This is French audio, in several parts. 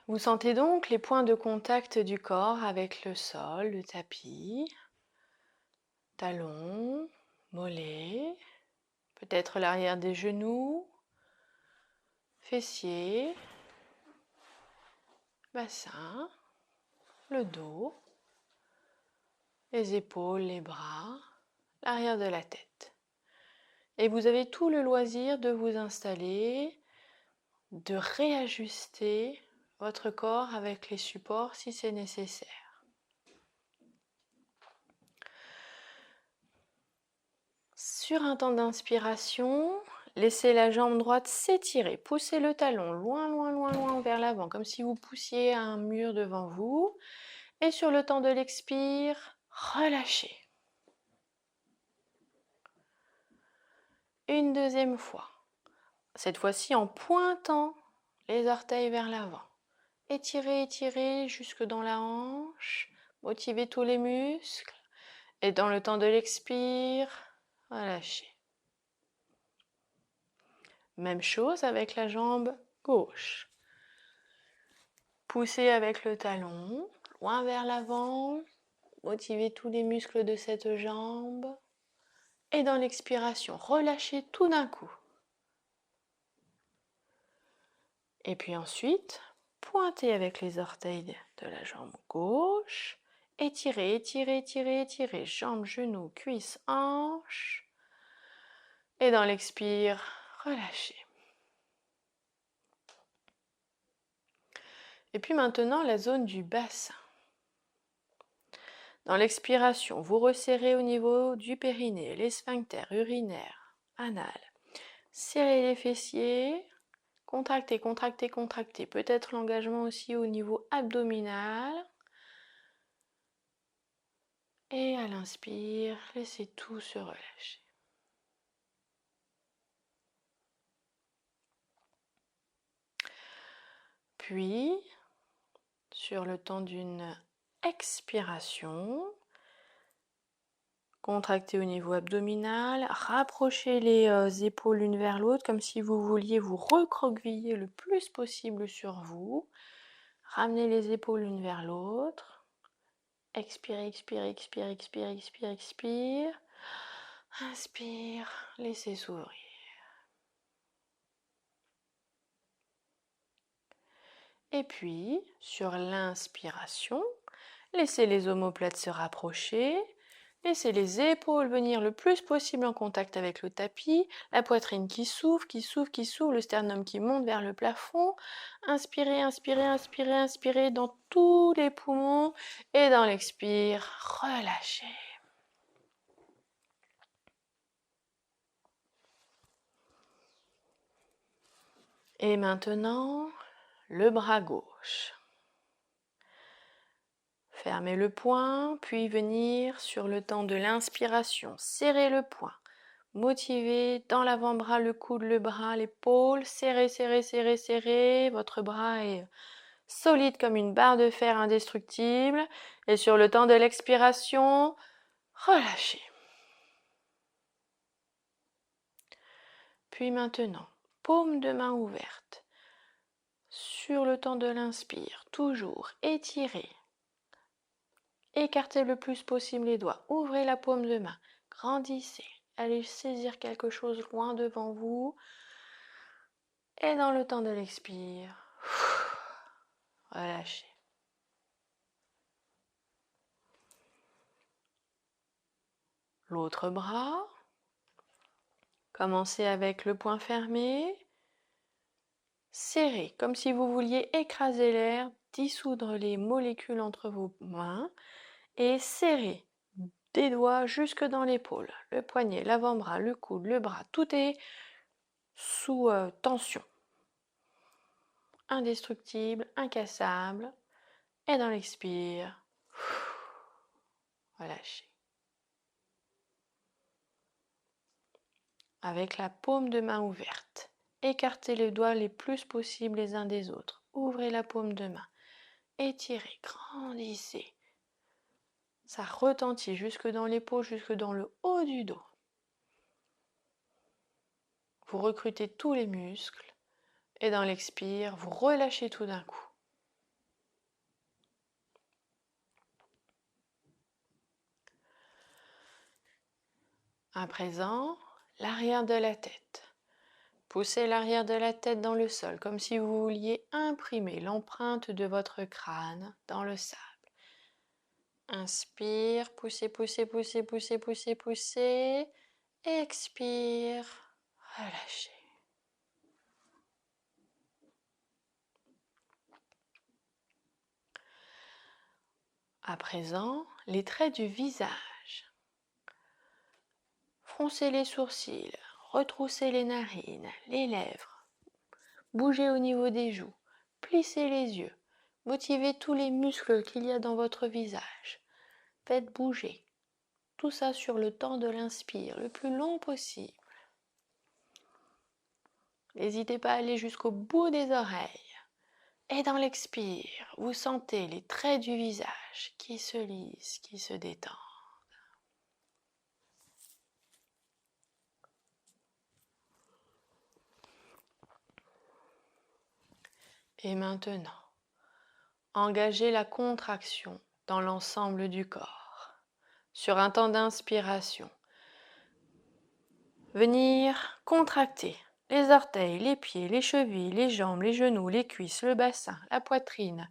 Vous sentez donc les points de contact du corps avec le sol, le tapis, talons, mollets, peut-être l'arrière des genoux, fessiers, bassin, le dos, les épaules, les bras, l'arrière de la tête. Et vous avez tout le loisir de vous installer, de réajuster votre corps avec les supports si c'est nécessaire. Sur un temps d'inspiration, laissez la jambe droite s'étirer, poussez le talon loin, loin, loin, loin vers l'avant, comme si vous poussiez un mur devant vous. Et sur le temps de l'expire, relâchez. Une deuxième fois. Cette fois-ci en pointant les orteils vers l'avant. Étirez, étirez jusque dans la hanche. Motivez tous les muscles. Et dans le temps de l'expire, relâchez. Même chose avec la jambe gauche. Poussez avec le talon, loin vers l'avant. Motivez tous les muscles de cette jambe. Et dans l'expiration, relâchez tout d'un coup. Et puis ensuite, pointez avec les orteils de la jambe gauche. Étirez, étirez, étirez, étirez. Jambes, genoux, cuisses, hanches. Et dans l'expire, relâchez. Et puis maintenant, la zone du bassin. Dans l'expiration, vous resserrez au niveau du périnée, les sphincters urinaires, anal. Serrez les fessiers. Contractez, contractez, contractez. Peut-être l'engagement aussi au niveau abdominal. Et à l'inspire, laissez tout se relâcher. Puis, sur le temps d'une expiration, contractez au niveau abdominal, rapprochez les épaules l'une vers l'autre comme si vous vouliez vous recroqueviller le plus possible sur vous. Ramenez les épaules l'une vers l'autre. Expirez, expirez, expirez, expirez, expirez, expire. Inspire, laissez s'ouvrir. Et puis, sur l'inspiration, laissez les omoplates se rapprocher. Laissez les épaules venir le plus possible en contact avec le tapis. La poitrine qui s'ouvre, qui s'ouvre, qui s'ouvre. Le sternum qui monte vers le plafond. Inspirez, inspirez, inspirez, inspirez dans tous les poumons. Et dans l'expire, relâchez. Et maintenant, le bras gauche. Fermez le poing, puis venir sur le temps de l'inspiration. Serrez le poing. Motivez dans l'avant-bras, le coude, le bras, l'épaule. Serrez, serrez, serrez, serrez. Votre bras est solide comme une barre de fer indestructible. Et sur le temps de l'expiration, relâchez. Puis maintenant, paume de main ouverte. Sur le temps de l'inspire, toujours étirez. Écartez le plus possible les doigts. Ouvrez la paume de main. Grandissez. Allez saisir quelque chose loin devant vous. Et dans le temps de l'expire, relâchez. L'autre bras. Commencez avec le poing fermé. Serrez, comme si vous vouliez écraser l'air, dissoudre les molécules entre vos mains. Et serrez des doigts jusque dans l'épaule. Le poignet, l'avant-bras, le coude, le bras, tout est sous tension. Indestructible, incassable. Et dans l'expire, relâchez. Avec la paume de main ouverte, écartez les doigts les plus possible les uns des autres. Ouvrez la paume de main. Étirez, grandissez. Ça retentit jusque dans l'épaule, jusque dans le haut du dos. Vous recrutez tous les muscles et dans l'expire, vous relâchez tout d'un coup. À présent, l'arrière de la tête. Poussez l'arrière de la tête dans le sol, comme si vous vouliez imprimer l'empreinte de votre crâne dans le sable. Inspire, poussez, poussez, poussez, poussez, poussez, poussez. Expire, relâchez. À présent, les traits du visage. Froncez les sourcils, retroussez les narines, les lèvres. Bougez au niveau des joues, plissez les yeux. Motivez tous les muscles qu'il y a dans votre visage. Faites bouger. Tout ça sur le temps de l'inspire, le plus long possible. N'hésitez pas à aller jusqu'au bout des oreilles. Et dans l'expire, vous sentez les traits du visage qui se lissent, qui se détendent. Et maintenant, engagez la contraction dans l'ensemble du corps. Sur un temps d'inspiration, venir contracter les orteils, les pieds, les chevilles, les jambes, les genoux, les cuisses, le bassin, la poitrine,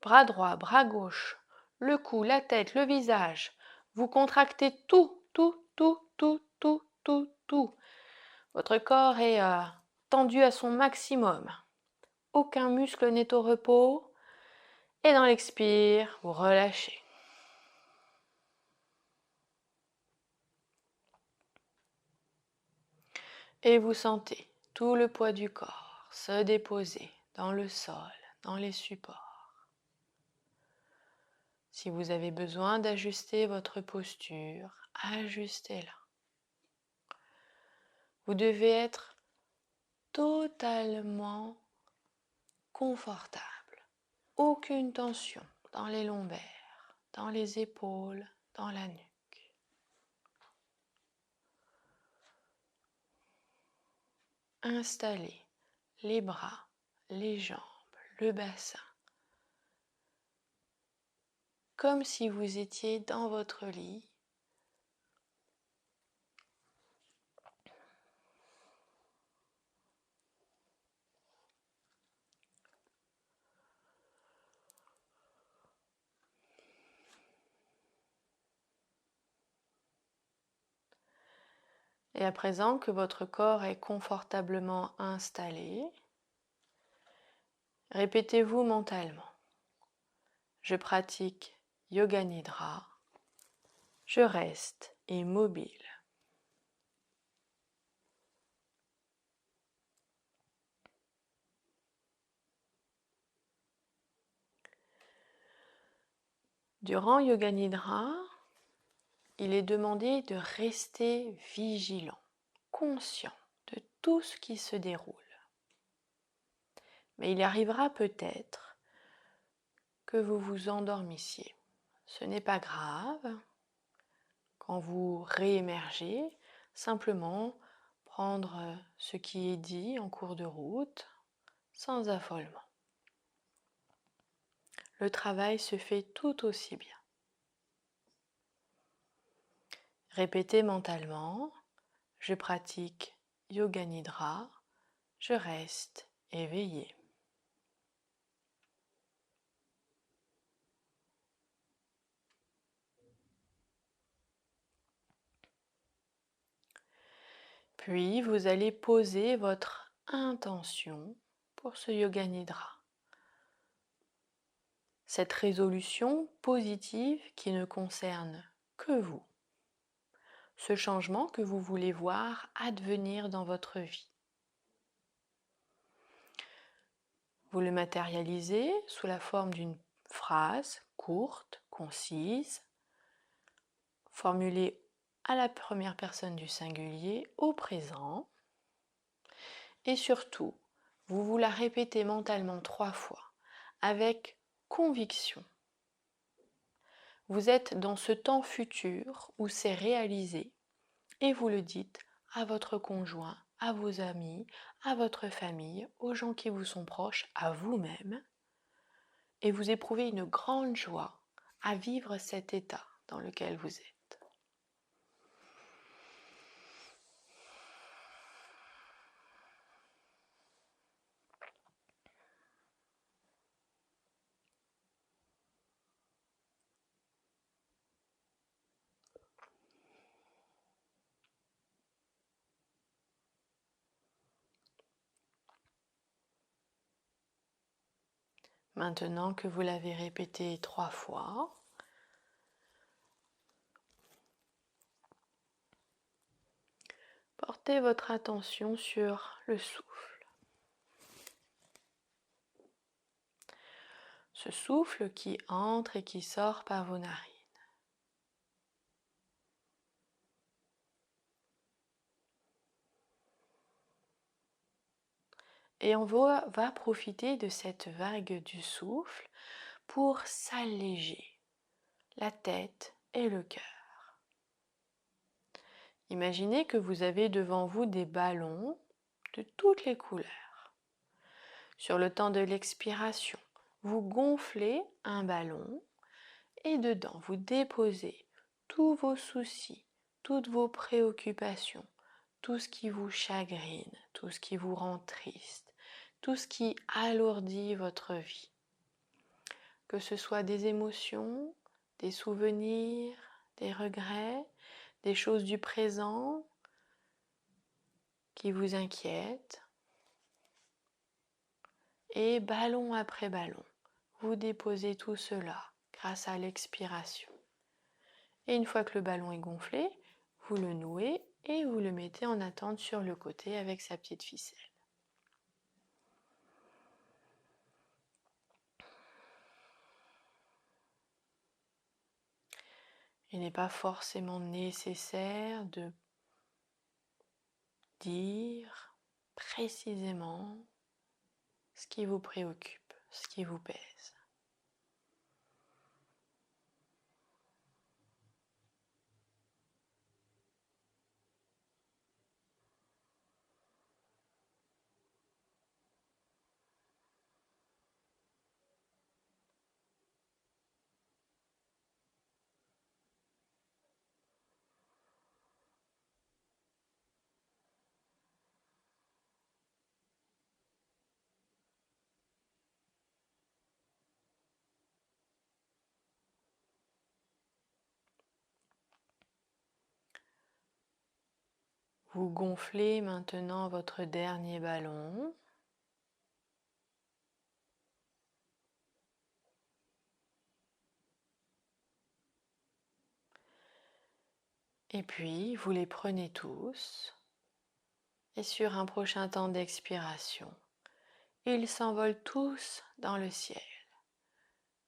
bras droit, bras gauche, le cou, la tête, le visage. Vous contractez tout, tout, tout, tout, tout, tout, tout. Votre corps est tendu à son maximum. Aucun muscle n'est au repos. Et dans l'expire, vous relâchez. Et vous sentez tout le poids du corps se déposer dans le sol, dans les supports. Si vous avez besoin d'ajuster votre posture, ajustez-la. Vous devez être totalement confortable. Aucune tension dans les lombaires, dans les épaules, dans la nuque. Installez les bras, les jambes, le bassin, comme si vous étiez dans votre lit. Et à présent que votre corps est confortablement installé, répétez-vous mentalement. Je pratique Yoga Nidra. Je reste immobile. Durant Yoga Nidra, il est demandé de rester vigilant, conscient de tout ce qui se déroule. Mais il arrivera peut-être que vous vous endormissiez. Ce n'est pas grave. Quand vous réémergez, simplement prendre ce qui est dit en cours de route sans affolement. Le travail se fait tout aussi bien. Répétez mentalement, je pratique Yoga Nidra, je reste éveillé. Puis vous allez poser votre intention pour ce Yoga Nidra. Cette résolution positive qui ne concerne que vous. Ce changement que vous voulez voir advenir dans votre vie. Vous le matérialisez sous la forme d'une phrase courte, concise, formulée à la première personne du singulier au présent. Et surtout, vous vous la répétez mentalement 3 fois avec conviction. Vous êtes dans ce temps futur où c'est réalisé et vous le dites à votre conjoint, à vos amis, à votre famille, aux gens qui vous sont proches, à vous-même. Et vous éprouvez une grande joie à vivre cet état dans lequel vous êtes. Maintenant que vous l'avez répété 3 fois, portez votre attention sur le souffle. Ce souffle qui entre et qui sort par vos narines. Et on va profiter de cette vague du souffle pour s'alléger la tête et le cœur. Imaginez que vous avez devant vous des ballons de toutes les couleurs. Sur le temps de l'expiration, vous gonflez un ballon et dedans vous déposez tous vos soucis, toutes vos préoccupations, tout ce qui vous chagrine, tout ce qui vous rend triste, tout ce qui alourdit votre vie. Que ce soit des émotions, des souvenirs, des regrets, des choses du présent qui vous inquiètent. Et ballon après ballon, vous déposez tout cela grâce à l'expiration. Et une fois que le ballon est gonflé, vous le nouez et vous le mettez en attente sur le côté avec sa petite ficelle. Il n'est pas forcément nécessaire de dire précisément ce qui vous préoccupe, ce qui vous pèse. Vous gonflez maintenant votre dernier ballon. Et puis, vous les prenez tous. Et sur un prochain temps d'expiration, ils s'envolent tous dans le ciel.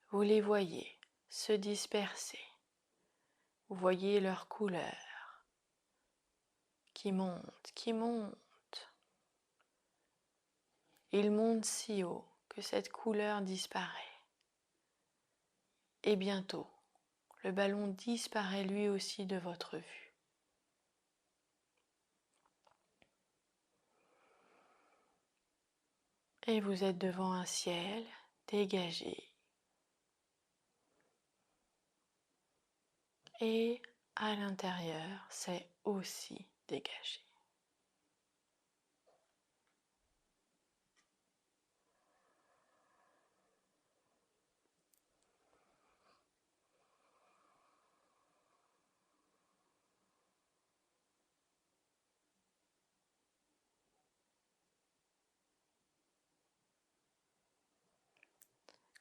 Vous les voyez se disperser. Vous voyez leurs couleurs qui montent, qui montent. Ils montent si haut que cette couleur disparaît. Et bientôt, le ballon disparaît lui aussi de votre vue. Et vous êtes devant un ciel dégagé. Et à l'intérieur, c'est aussi dégagé.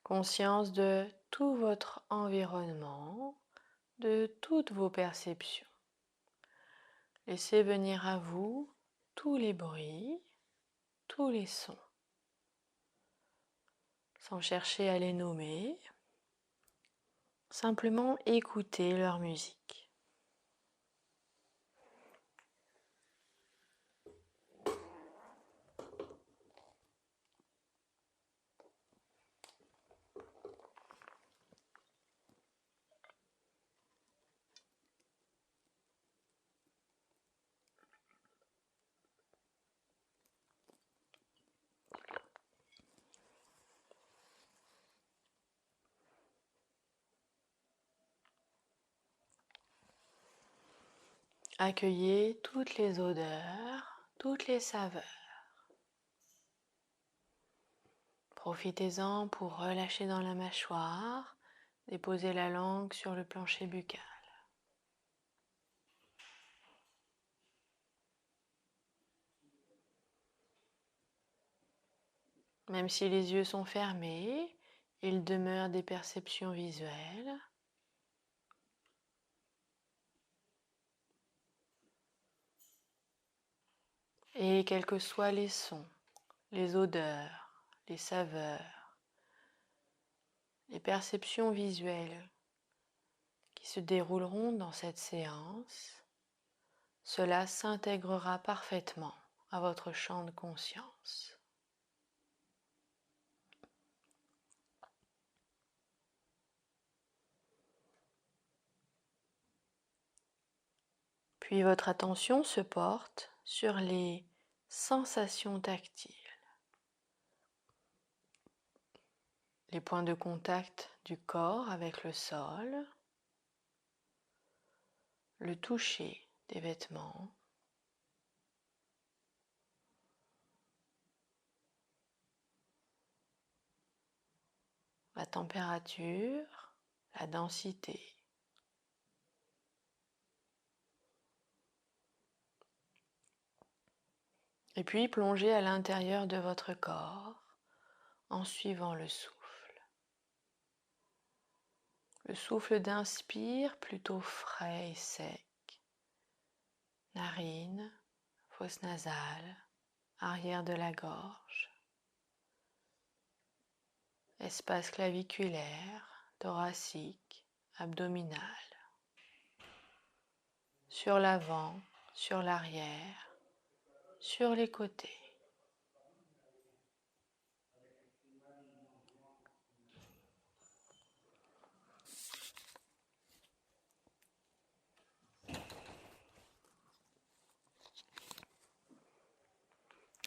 Conscience de tout votre environnement, de toutes vos perceptions. Laissez venir à vous tous les bruits, tous les sons, sans chercher à les nommer, simplement écoutez leur musique. Accueillez toutes les odeurs, toutes les saveurs. Profitez-en pour relâcher dans la mâchoire, déposer la langue sur le plancher buccal. Même si les yeux sont fermés, Il demeure des perceptions visuelles. Et quels que soient les sons, les odeurs, les saveurs, les perceptions visuelles qui se dérouleront dans cette séance, cela s'intégrera parfaitement à votre champ de conscience. Puis votre attention se porte sur les sensations tactiles, les points de contact du corps avec le sol, le toucher des vêtements, la température, la densité. Et puis plongez à l'intérieur de votre corps en suivant le souffle. Le souffle d'inspire plutôt frais et sec. Narine, fosse nasale, arrière de la gorge. Espace claviculaire, thoracique, abdominal. Sur l'avant, sur l'arrière, sur les côtés.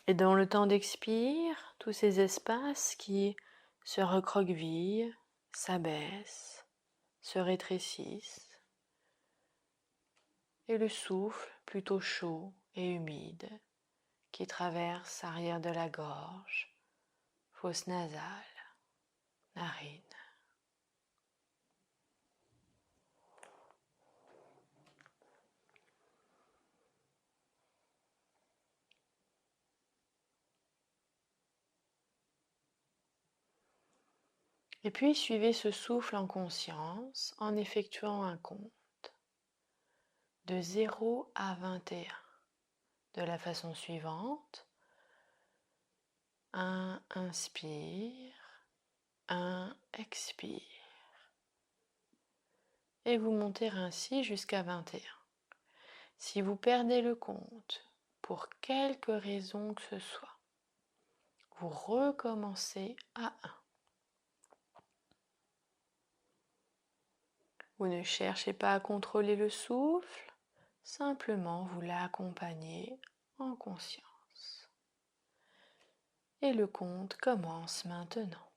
Et dans le temps d'expire, tous ces espaces qui se recroquevillent, s'abaissent, se rétrécissent. Et le souffle plutôt chaud et humide qui traverse arrière de la gorge, fosse nasale, narine. Et puis suivez ce souffle en conscience en effectuant un compte de 0 à 21 de la façon suivante. 1, inspire, 1, expire. Et vous montez ainsi jusqu'à 21. Si vous perdez le compte pour quelque raison que ce soit, vous recommencez à 1. Vous ne cherchez pas à contrôler le souffle, simplement vous l'accompagnez en conscience. Et le compte commence maintenant.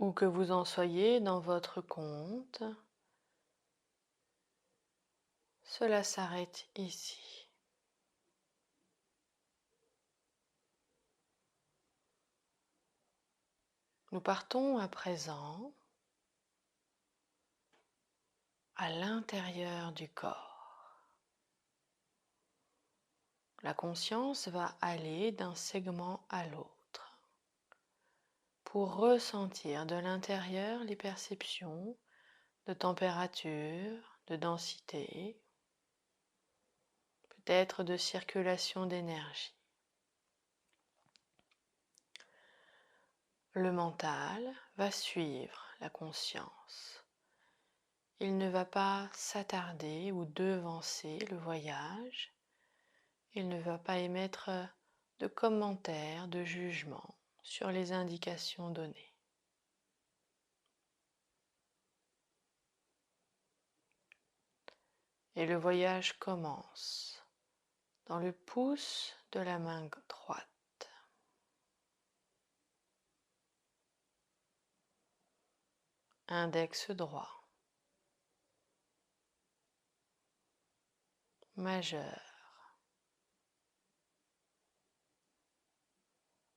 Où que vous en soyez dans votre compte, cela s'arrête ici. Nous partons à présent à l'intérieur du corps. La conscience va aller d'un segment à l'autre pour ressentir de l'intérieur les perceptions de température, de densité, peut-être de circulation d'énergie. Le mental va suivre la conscience. Il ne va pas s'attarder ou devancer le voyage. Il ne va pas émettre de commentaires, de jugements sur les indications données. Et le voyage commence dans le pouce de la main droite. Index droit. Majeur.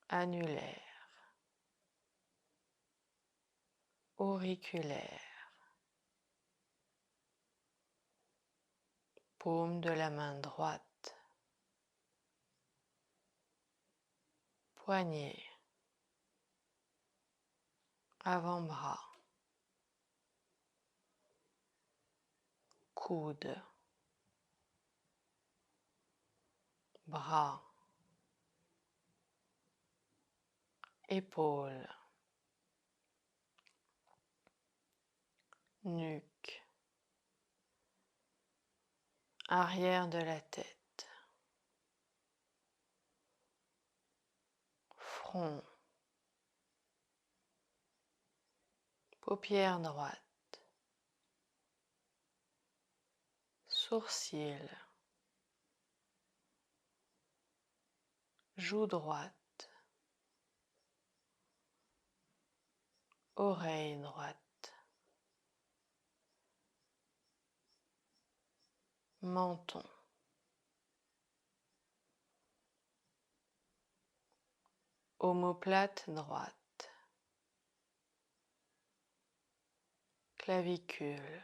Annulaire. Auriculaire. Paume de la main droite. Poignet. Avant-bras. Coude. Bras. Épaules. Nuque. Arrière de la tête. Front. Paupière droite. Sourcils. Joue droite. Oreille droite. Menton. Omoplate droite. Clavicule.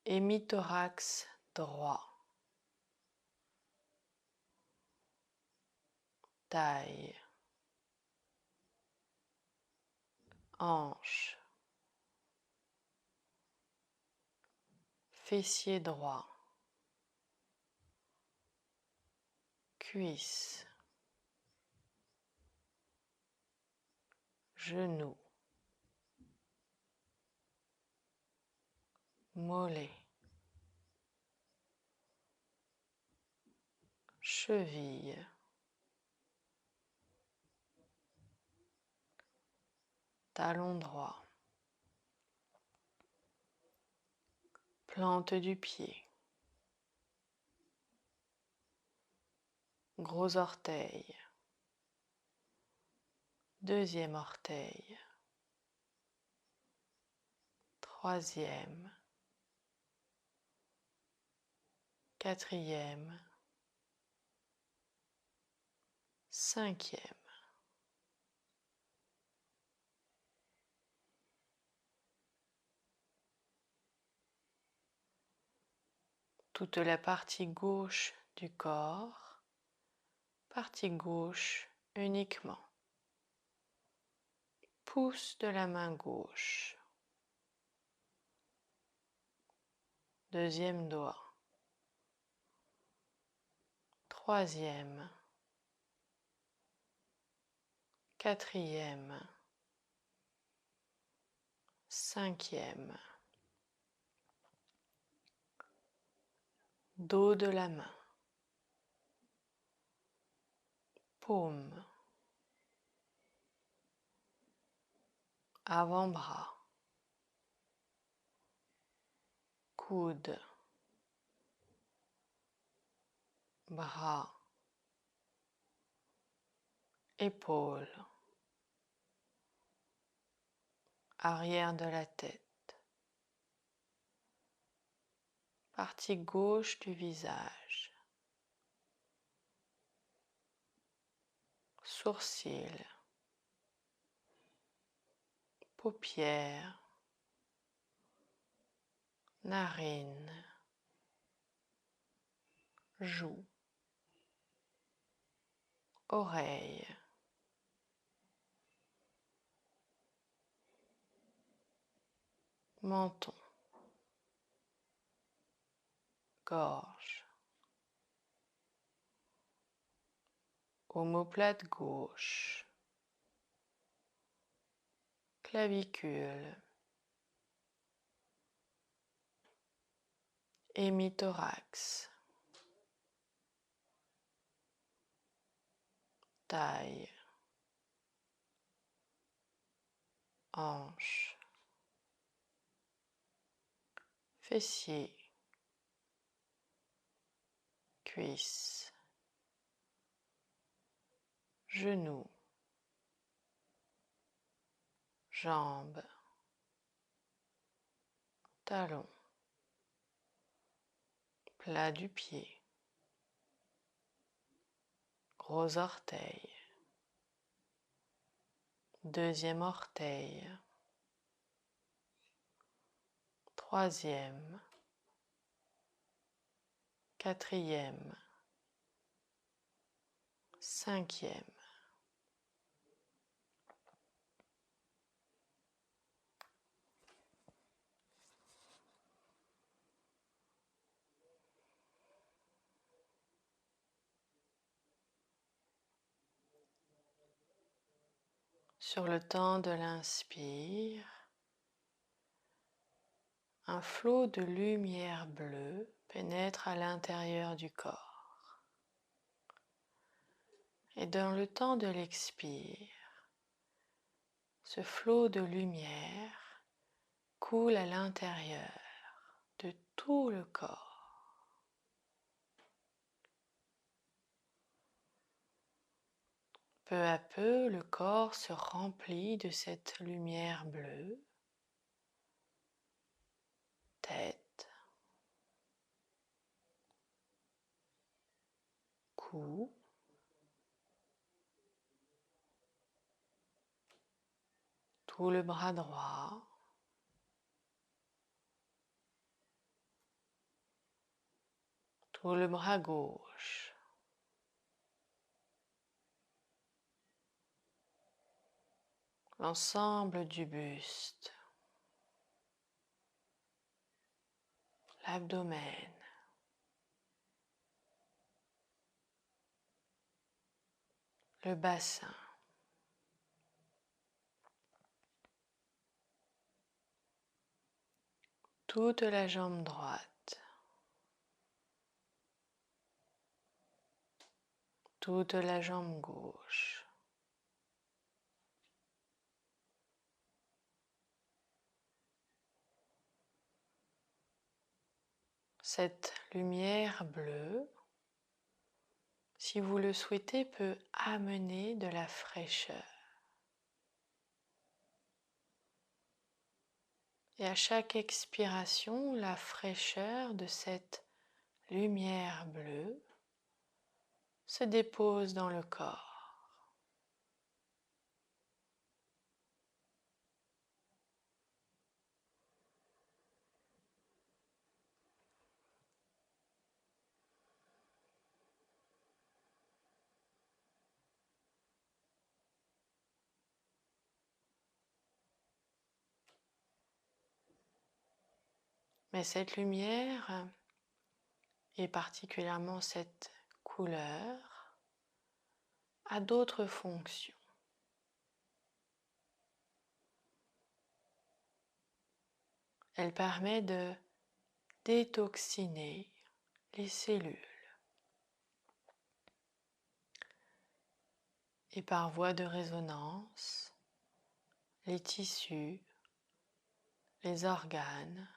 Hémithorax droit. Taille. Hanche. Fessier droit. Cuisse. Genou. Mollet. Cheville. Talon droit. Plante du pied. Gros orteil. Deuxième orteil. Troisième. Quatrième. Cinquième. Toute la partie gauche du corps, partie gauche uniquement. Pouce de la main gauche. Deuxième doigt. Troisième. Quatrième. Cinquième. Dos de la main. Paume. Avant-bras. Coude. Bras. Épaules. arrière de la tête, partie gauche du visage, sourcils, paupières, narines, joues, oreilles, menton, gorge, omoplate gauche, clavicule, hémithorax, taille, hanche, fessier, cuisse, genou, jambe, talon, plat du pied, gros orteil, deuxième orteil, troisième, quatrième, cinquième. Sur le temps de l'inspire, un flot de lumière bleue pénètre à l'intérieur du corps. Et dans le temps de l'expire, ce flot de lumière coule à l'intérieur de tout le corps. Peu à peu, le corps se remplit de cette lumière bleue. Tête, cou, tout le bras droit, tout le bras gauche, l'ensemble du buste, l'abdomen, le bassin, toute la jambe droite, toute la jambe gauche. Cette lumière bleue, si vous le souhaitez, peut amener de la fraîcheur. Et à chaque expiration, la fraîcheur de cette lumière bleue se dépose dans le corps. Mais cette lumière, et particulièrement cette couleur, a d'autres fonctions. Elle permet de détoxiner les cellules et par voie de résonance, les tissus, les organes,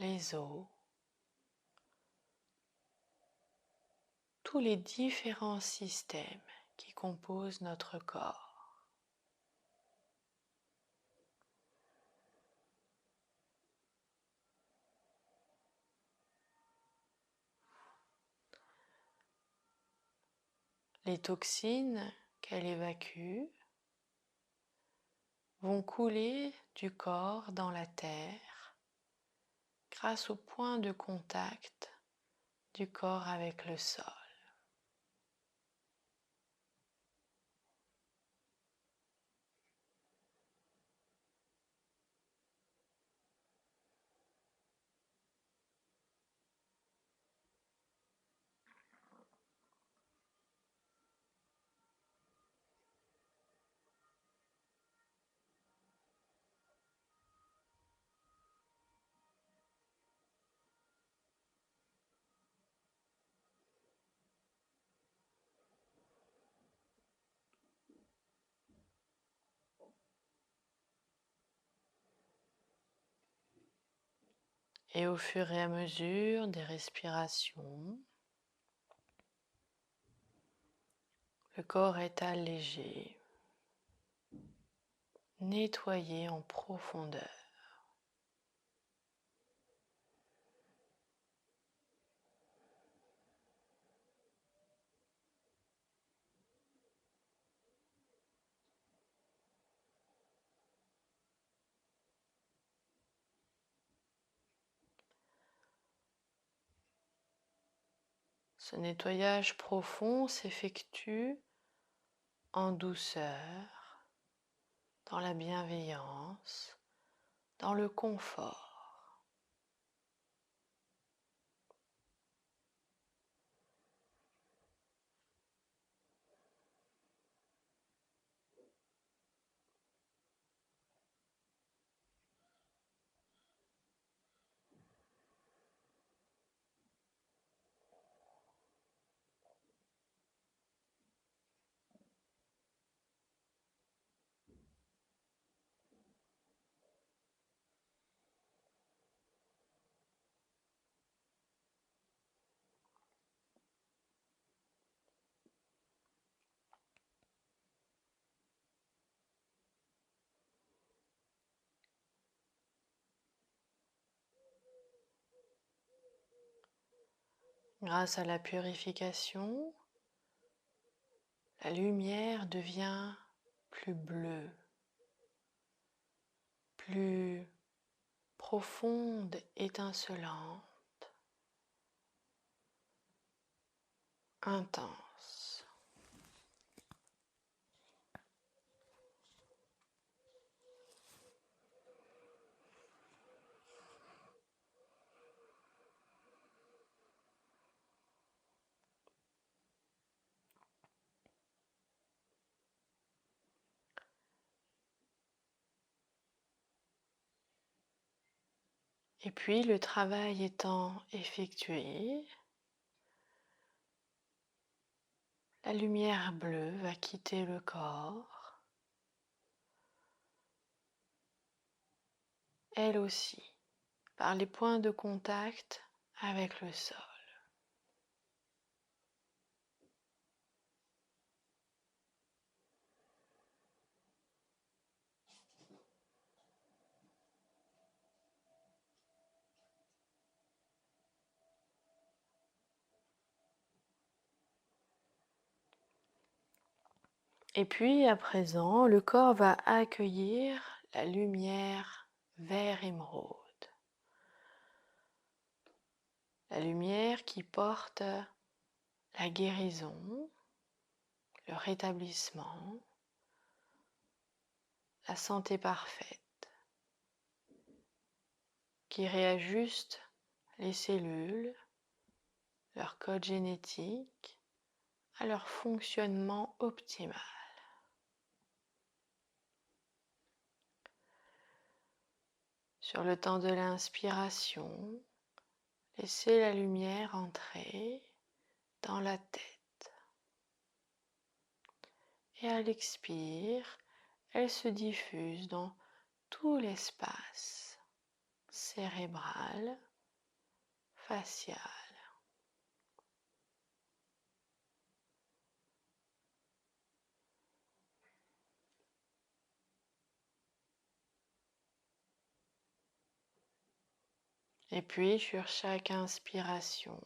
les os, tous les différents systèmes qui composent notre corps. les toxines qu'elle évacue vont couler du corps dans la terre grâce au point de contact du corps avec le sol. Et au fur et à mesure des respirations, le corps est allégé, nettoyé en profondeur. Ce nettoyage profond s'effectue en douceur, dans la bienveillance, dans le confort. Grâce à la purification, la lumière devient plus bleue, plus profonde, étincelante, intense. Et puis le travail étant effectué, la lumière bleue va quitter le corps, elle aussi, par les points de contact avec le sol. Et puis à présent, le corps va accueillir la lumière vert émeraude. La lumière qui porte la guérison, le rétablissement, la santé parfaite, qui réajuste les cellules, leur code génétique, à leur fonctionnement optimal. Sur le temps de l'inspiration, laissez la lumière entrer dans la tête. Et à l'expire, elle se diffuse dans tout l'espace cérébral, facial. Et puis, sur chaque inspiration,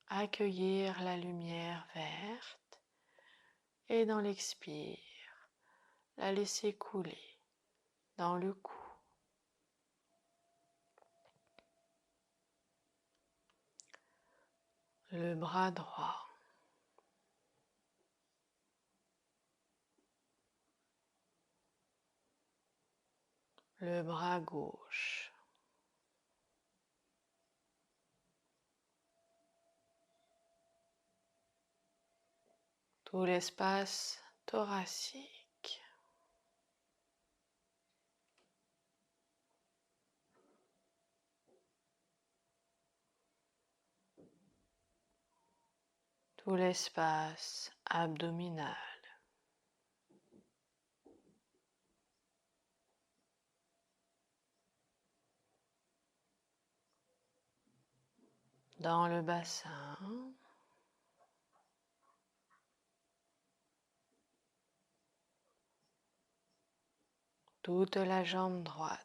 accueillir la lumière verte Et dans l'expire, la laisser couler dans le cou. Le bras droit. Le bras gauche. Tout l'espace thoracique. Tout l'espace abdominal. Dans le bassin. Toute la jambe droite.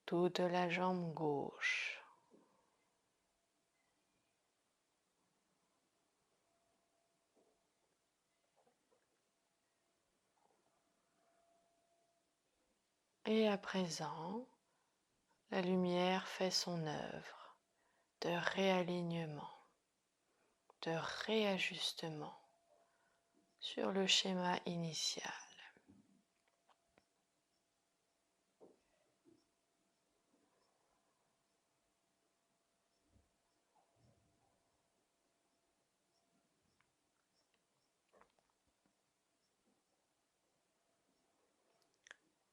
Toute la jambe gauche. Et à présent, la lumière fait son œuvre de réalignement, de réajustement sur le schéma initial.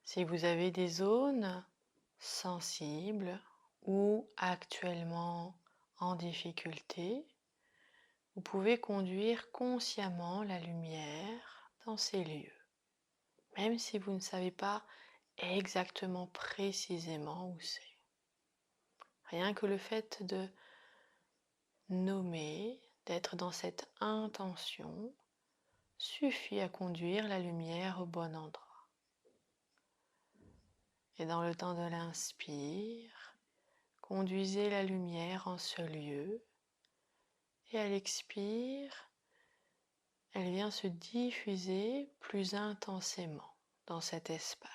Si vous avez des zones sensibles ou actuellement en difficulté, vous pouvez conduire consciemment la lumière dans ces lieux, même si vous ne savez pas exactement précisément où c'est. Rien que le fait de nommer, d'être dans cette intention, suffit à conduire la lumière au bon endroit. Et dans le temps de l'inspire, conduisez la lumière en ce lieu. Et à l'expire, elle vient se diffuser plus intensément dans cet espace.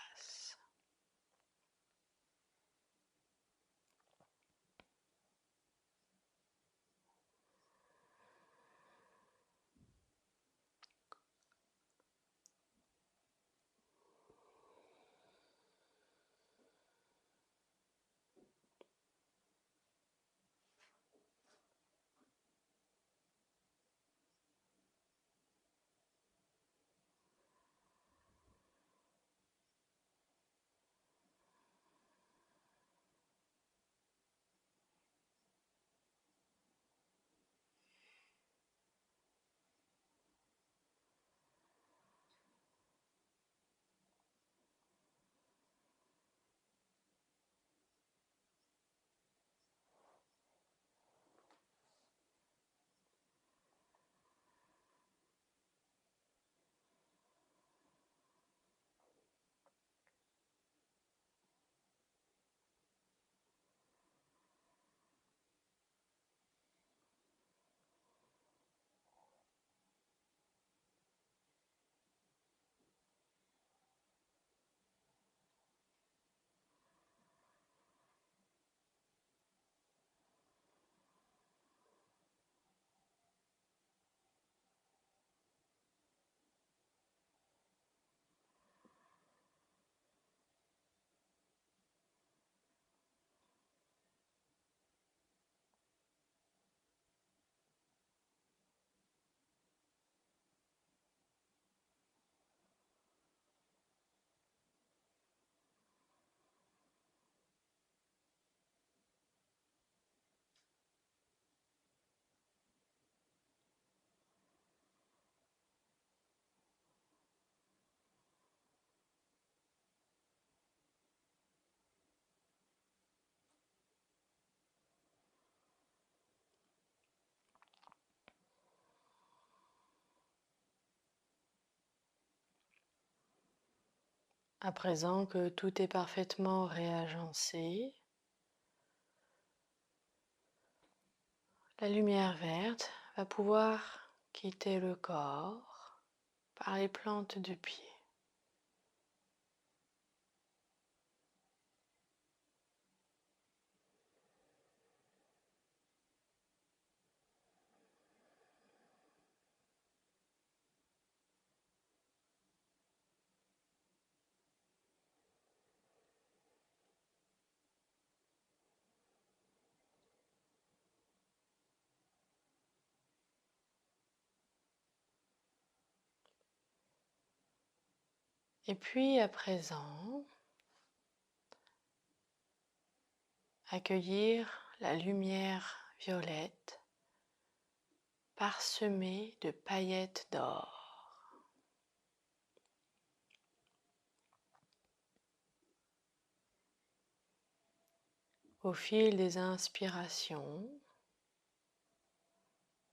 À présent que tout est parfaitement réagencé, La lumière verte va pouvoir quitter le corps par les plantes de pied. Et puis à présent, accueillir la lumière violette parsemée de paillettes d'or. Au fil des inspirations,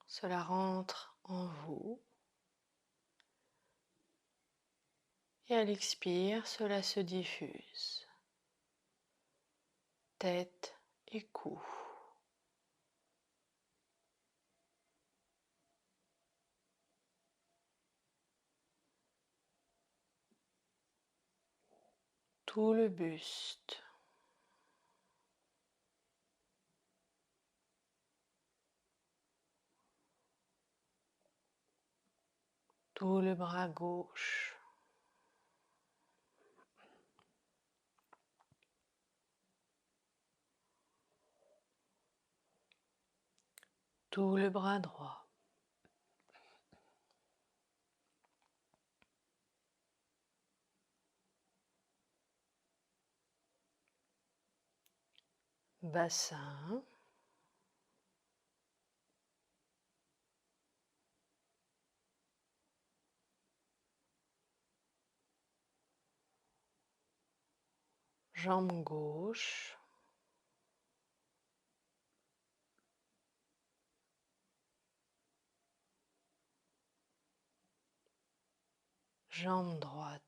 cela rentre en vous et à l'expire, cela se diffuse. Tête et cou. Tout le buste. Tout le bras gauche. Tout le bras droit. Bassin. Jambe gauche. Jambe droite.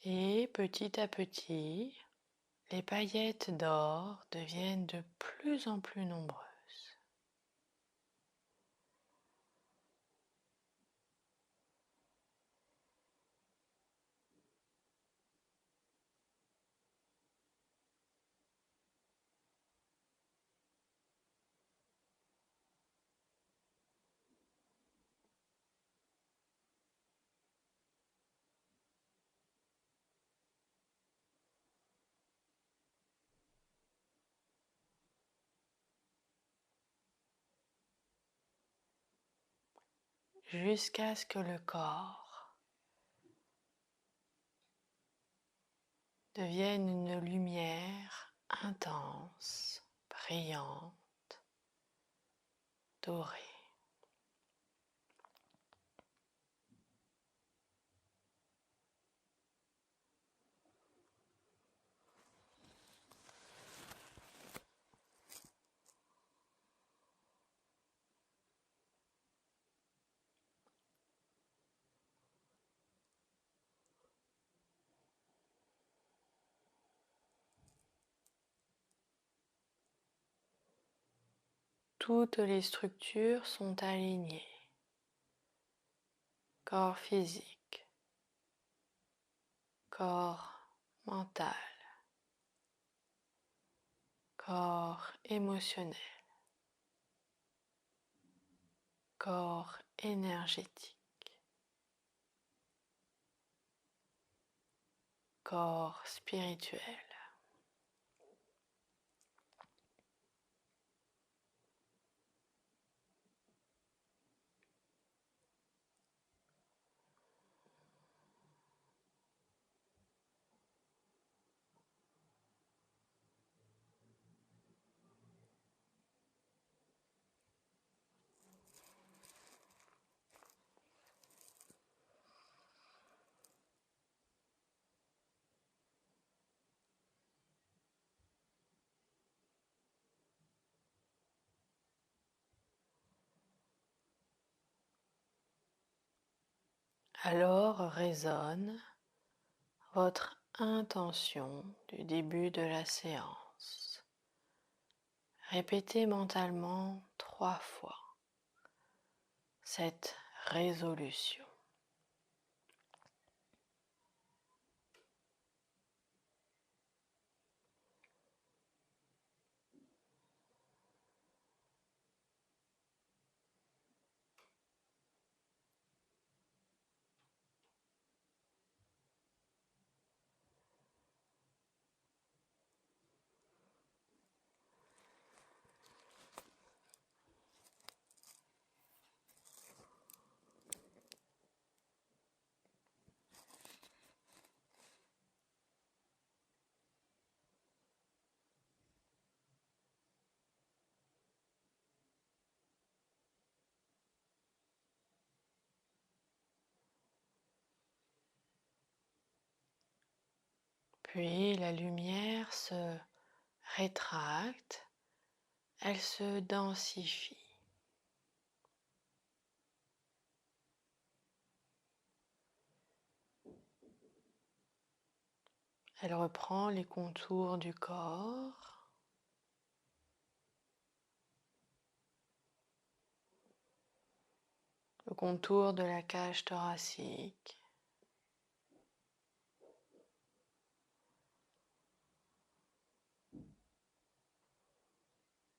Et petit à petit, les paillettes d'or deviennent de plus en plus nombreuses. Jusqu'à ce que le corps devienne une lumière intense, brillante, dorée. Toutes les structures sont alignées. Corps physique, corps mental, corps émotionnel, corps énergétique, corps spirituel. Alors résonne votre intention du début de la séance. Répétez mentalement 3 fois cette résolution. Puis la lumière se rétracte, elle se densifie. Elle reprend les contours du corps, le contour de la cage thoracique,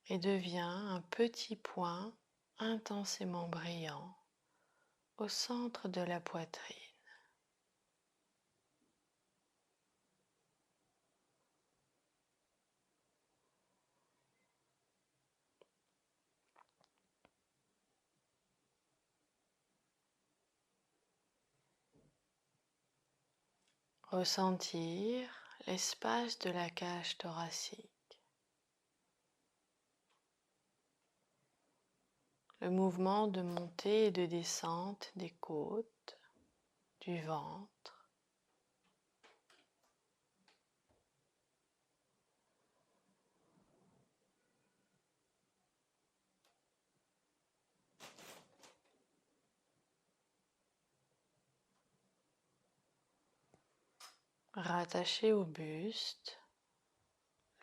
et devient un petit point intensément brillant au centre de la poitrine. Ressentir l'espace de la cage thoracique, le mouvement de montée et de descente des côtes, du ventre. Rattaché au buste,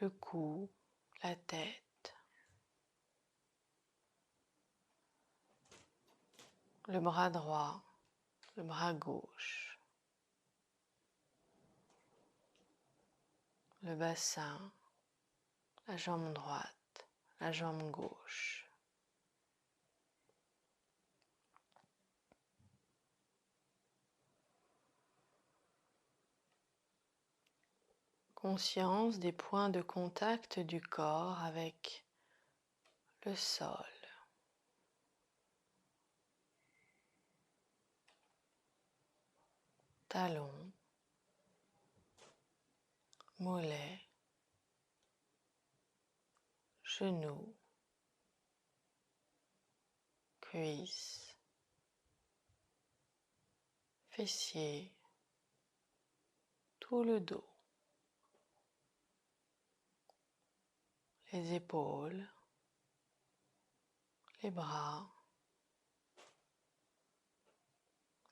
le cou, la tête, le bras droit, le bras gauche, le bassin, la jambe droite, la jambe gauche. Conscience des points de contact du corps avec le sol. Talons, mollets, genoux, cuisses, fessiers, tout le dos, les épaules, les bras,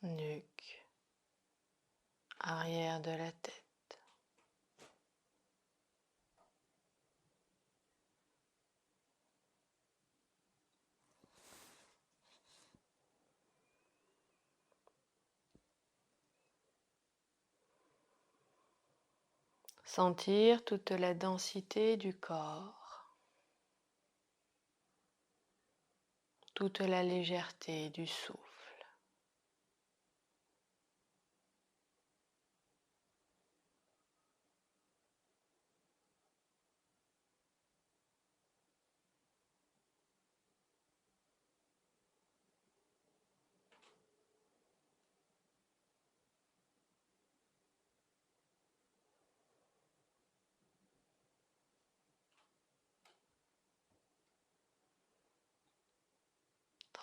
nuque, arrière de la tête. Sentir toute la densité du corps. toute la légèreté du souffle.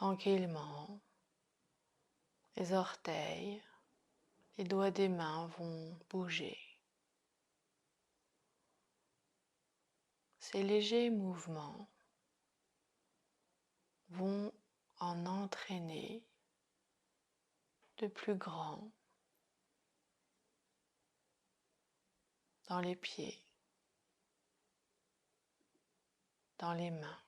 Tranquillement, les orteils, les doigts des mains vont bouger. Ces légers mouvements vont en entraîner de plus grands dans les pieds, dans les mains,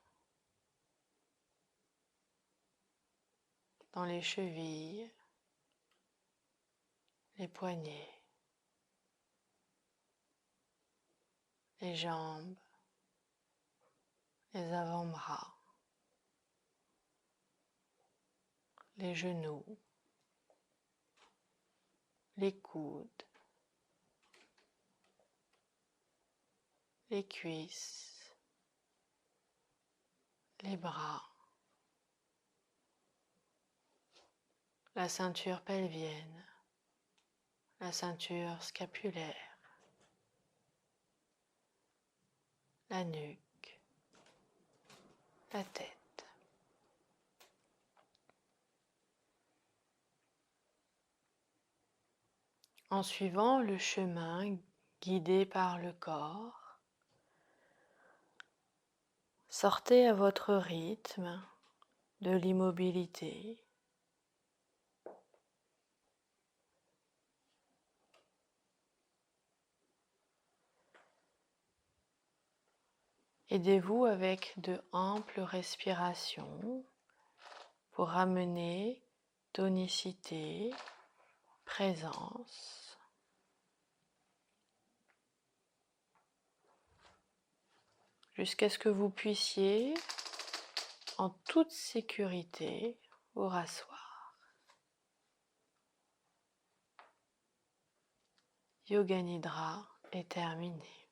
dans les chevilles, les poignets, les jambes, les avant-bras, les genoux, les coudes, les cuisses, les bras, la ceinture pelvienne, la ceinture scapulaire, la nuque, la tête. En suivant le chemin guidé par le corps, sortez à votre rythme de l'immobilité. Aidez-vous avec de amples respirations pour ramener tonicité, présence. Jusqu'à ce que vous puissiez, en toute sécurité, vous rasseoir. Yoga Nidra est terminé.